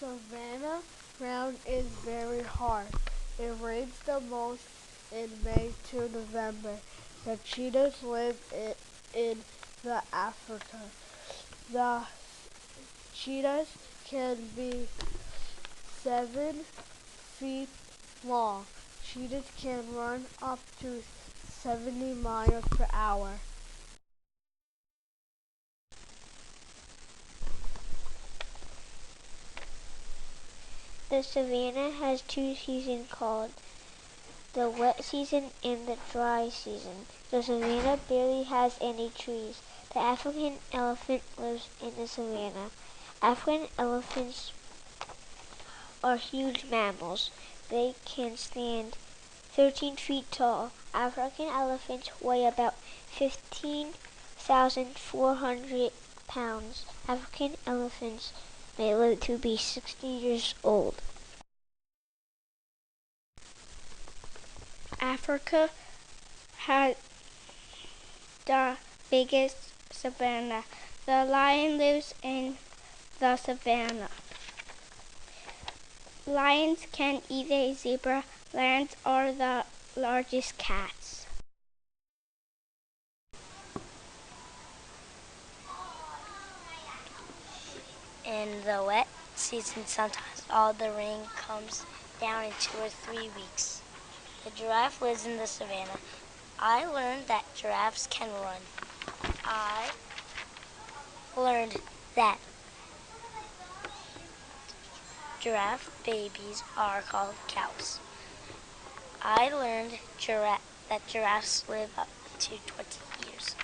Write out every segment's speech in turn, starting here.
Savanna ground is very hard. It rains the most in May to November. The cheetahs live in the Africa. The cheetahs can be 7 feet long. Cheetahs can run up to 70 miles per hour. The savanna has two seasons called the wet season and the dry season. The savanna barely has any trees. The African elephant lives in the savanna. African elephants are huge mammals. They can stand 13 feet tall. African elephants weigh about 15,400 pounds. African elephants may live to be 60 years old. Africa has the biggest savanna. The lion lives in the savanna. Lions can eat a zebra. Lions are the largest cats. In the wet season, sometimes all the rain comes down in 2 or 3 weeks. The giraffe lives in the savanna. I learned that giraffes can run. I learned that giraffe babies are called cows. I learned that giraffes live up to 20 years.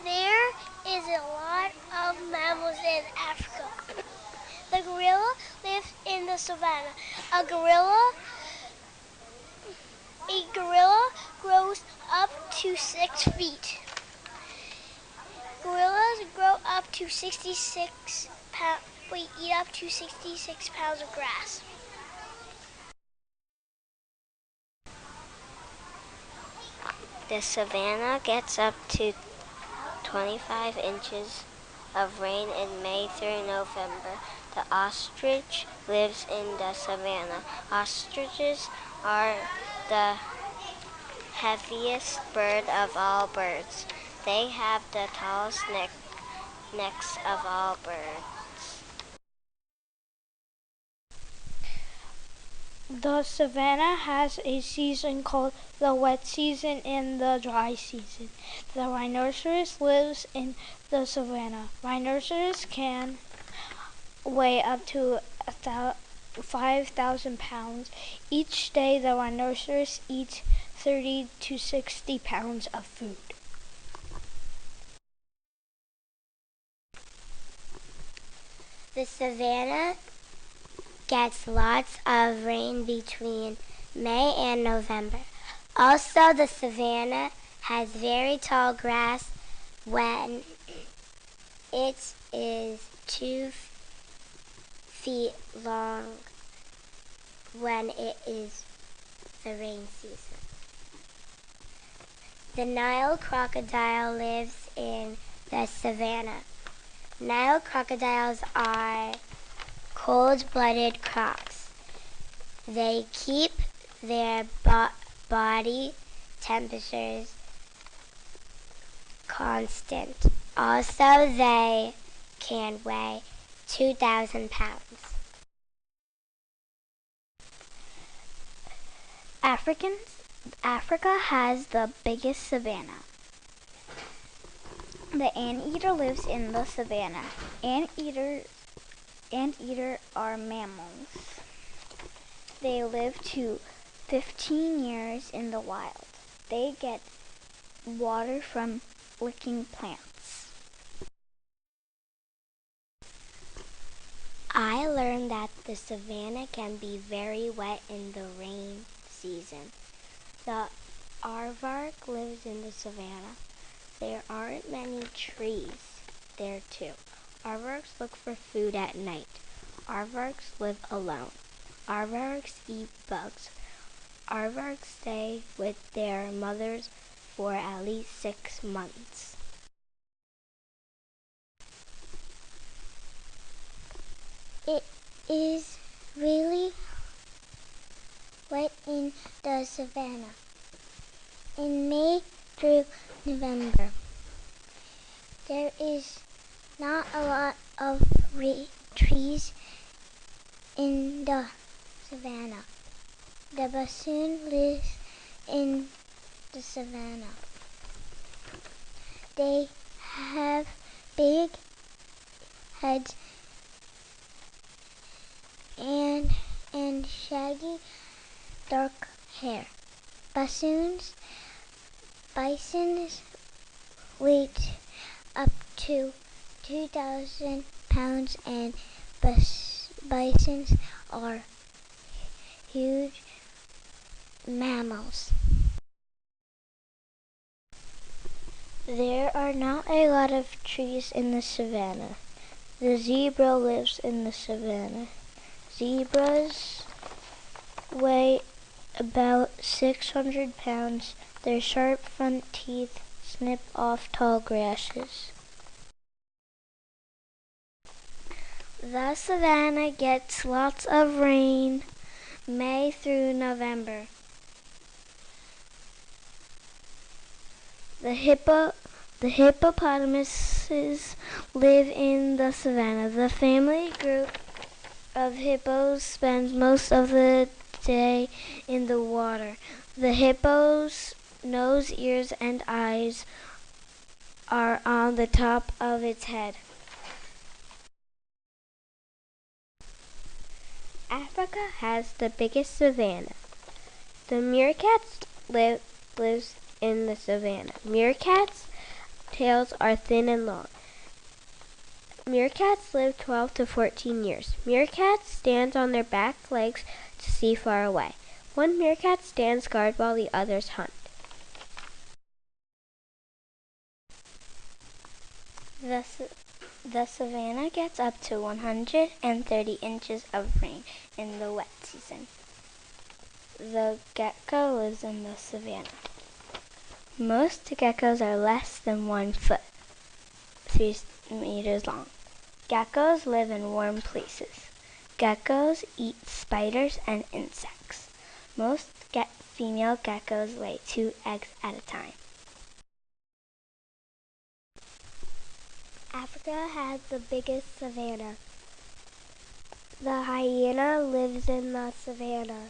There is a lot of mammals in Africa. The gorilla lives in the savanna. A gorilla grows up to 6 feet. Gorillas grow up to 66 pounds. Eat up to 66 pounds of grass. The savanna gets up to 25 inches of rain in May through November. The ostrich lives in the savanna. Ostriches are the heaviest bird of all birds. They have the tallest necks of all birds. The savanna has a season called the wet season and the dry season. The rhinoceros lives in the savanna. Rhinoceros can weigh up to 5,000 pounds. Each day the rhinoceros eats 30 to 60 pounds of food. The savanna gets lots of rain between May and November. Also, the savanna has very tall grass when it is 2 feet long when it is the rain season. The Nile crocodile lives in the savanna. Nile crocodiles are cold-blooded crocs. They keep their body temperatures constant. Also, they can weigh 2,000 pounds. Africa has the biggest savanna. The anteater lives in the savanna. Anteater are mammals. They live to 15 years in the wild. They get water from licking plants. I learned that the savanna can be very wet in the rain season. The aardvark lives in the savanna. There aren't many trees there too. Aardvarks look for food at night. Aardvarks live alone. Aardvarks eat bugs. Aardvarks stay with their mothers for at least 6 months. It is really wet in the savanna in May through November. There is not a lot of trees in the savanna. The bison lives in the savanna. They have big heads and shaggy dark hair. Bisons weigh up to 2,000 pounds and bisons are huge mammals. There are not a lot of trees in the savanna. The zebra lives in the savanna. Zebras weigh about 600 pounds. Their sharp front teeth snip off tall grasses. The savanna gets lots of rain May through November. The hippopotamuses live in the savanna. The family group of hippos spends most of the day in the water. The hippo's nose, ears, and eyes are on the top of its head. Africa has the biggest savanna. The meerkats lives in the savanna. Meerkats' tails are thin and long. Meerkats live 12 to 14 years. Meerkats stand on their back legs to see far away. One meerkat stands guard while the others hunt. The savanna gets up to 130 inches of rain in the wet season. The gecko lives in the savanna. Most geckos are less than 1 foot, 3 meters long. Geckos live in warm places. Geckos eat spiders and insects. Most female geckos lay 2 eggs at a time. Africa has the biggest savanna. The hyena lives in the savanna.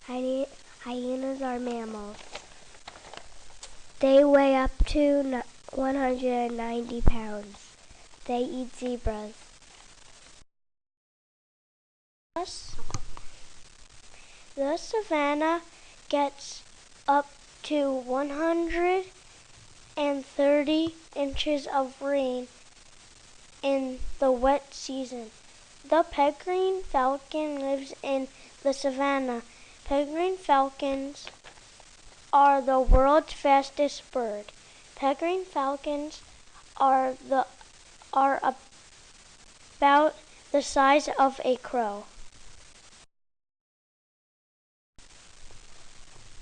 Hyenas are mammals. They weigh up to 190 pounds. They eat zebras. The savanna gets up to 130 inches of rain in the wet season. The peregrine falcon lives in the savanna. Peregrine falcons are the world's fastest bird. Peregrine falcons are about the size of a crow.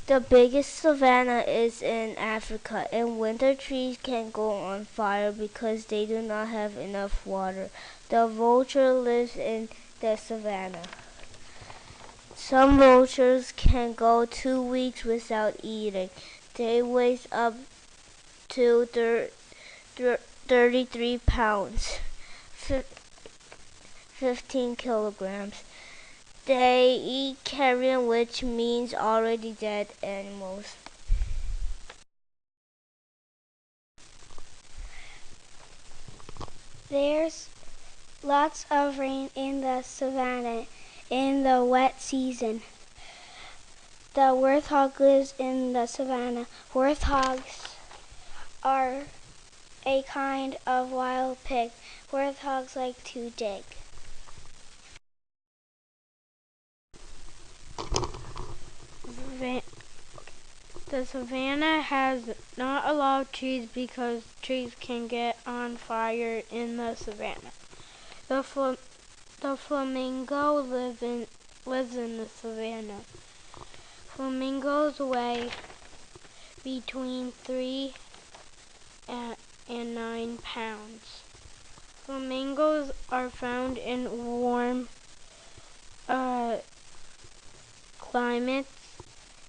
The biggest savanna is in Africa. In winter, trees can go on fire because they do not have enough water. The vulture lives in the savanna. Some vultures can go 2 weeks without eating. They weigh up to 33 pounds, 15 kilograms. They eat carrion, which means already dead animals. There's lots of rain in the savanna in the wet season. The warthog lives in the savanna. Warthogs are a kind of wild pig. Warthogs like to dig. The savanna has not a lot of trees because trees can get on fire in the savanna. The flamingo lives in the savanna. Flamingos weigh between 3 and 9 pounds. Flamingos are found in warm climates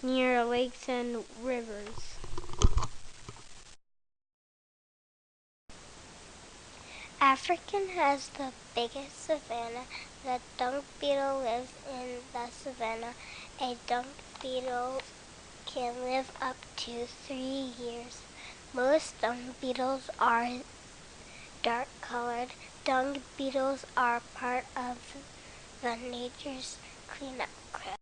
near lakes and rivers. Africa has the biggest savanna. The dung beetle lives in the savanna. A dung beetle can live up to 3 years. Most dung beetles are dark colored. Dung beetles are part of the nature's cleanup crew.